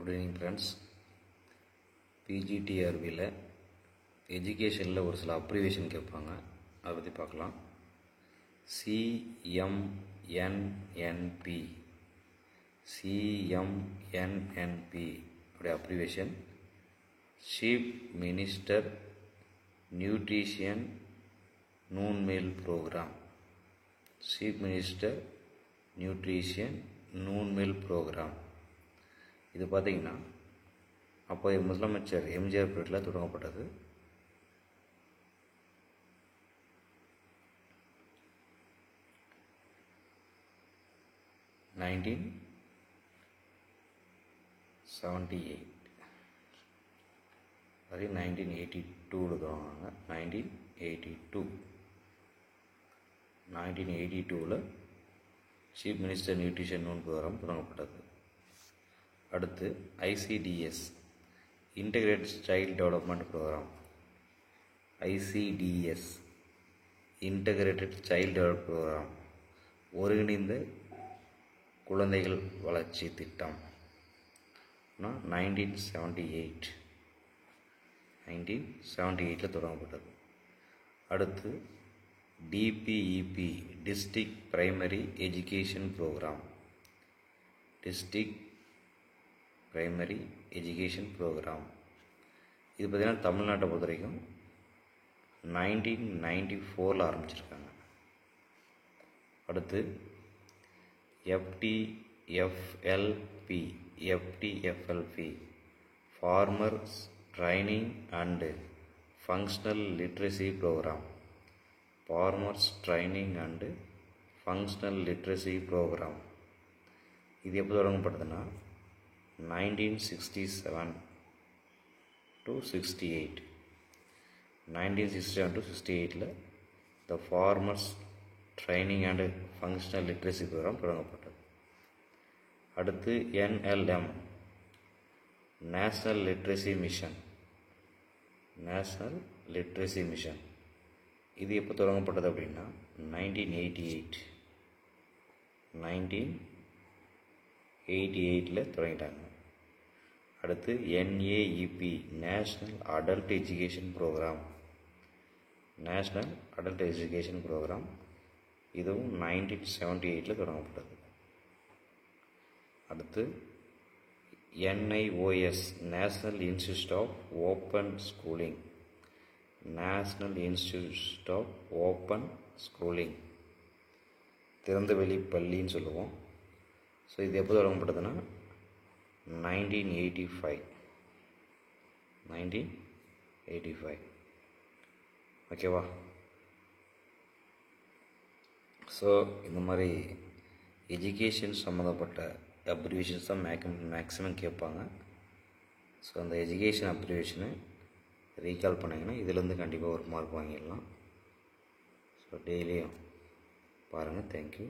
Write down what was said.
Good evening friends. பிஜிடிஆர்பியில் எஜுகேஷனில் ஒரு சில அப்ரிவேஷன் கேட்பாங்க, அதை பற்றி பார்க்கலாம். சிஎம்என்என்பி உடைய abbreviation chief minister nutrition noon meal programme. Chief minister nutrition noon meal programme. இது பார்த்திங்கன்னா அப்போதைய முதலமைச்சர் எம்ஜிஆர் பீரியடில் தொடங்கப்பட்டது. நைன்டீன் 1982 தொடங்கினாங்க. 1982 chief minister nutrition noon programme தொடங்கப்பட்டது. அடுத்து ICDS integrated child development programme. ICDS integrated child development programme ஒருங்கிணைந்த குழந்தைகள் வளர்ச்சி திட்டம் 1978 தொடங்கப்பட்டது. அடுத்து DPEP district primary education programme. District primary education programme இது பார்த்திங்கன்னா தமிழ்நாட்டை பொறுத்த வரைக்கும் 1994 ஆரம்பிச்சிருக்காங்க. அடுத்து FTFLP farmers training and functional literacy programme. Farmers training and functional literacy programme இது எப்போ தொடங்கப்பட்டதுன்னா 1967 to 68. 1967 to 68 the farmers training and functional literacy program தொடங்கப்பட்டது. அடுத்து NLM national literacy mission. National literacy mission இது எப்போ தொடங்கப்பட்டது அப்படின்னா 1988 தொடங்கிட்டாங்க. அடுத்து NAEP national adult education program. National adult education program இதுவும் 1978 தொடங்கப்பட்டது. அடுத்து NIOS national institute of open schooling. National institute of open schooling திறந்தவெளி பள்ளின்னு சொல்லுவோம். ஸோ இது எப்போ தொடங்கப்பட்டதுன்னா 1985. ஓகேவா? ஸோ இந்த மாதிரி எஜுகேஷன் சம்மந்தப்பட்ட அப்ரிவேஷன்ஸ் தான் மேக்ஸிமம் கேட்பாங்க. ஸோ அந்த எஜுகேஷன் அப்ரிவேஷனை ரீகால் பண்ணிங்கன்னா இதிலேருந்து கண்டிப்பாக ஒரு மார்க் வாங்கிடலாம். ஸோ டெய்லியும் பாருங்கள். தேங்க்யூ.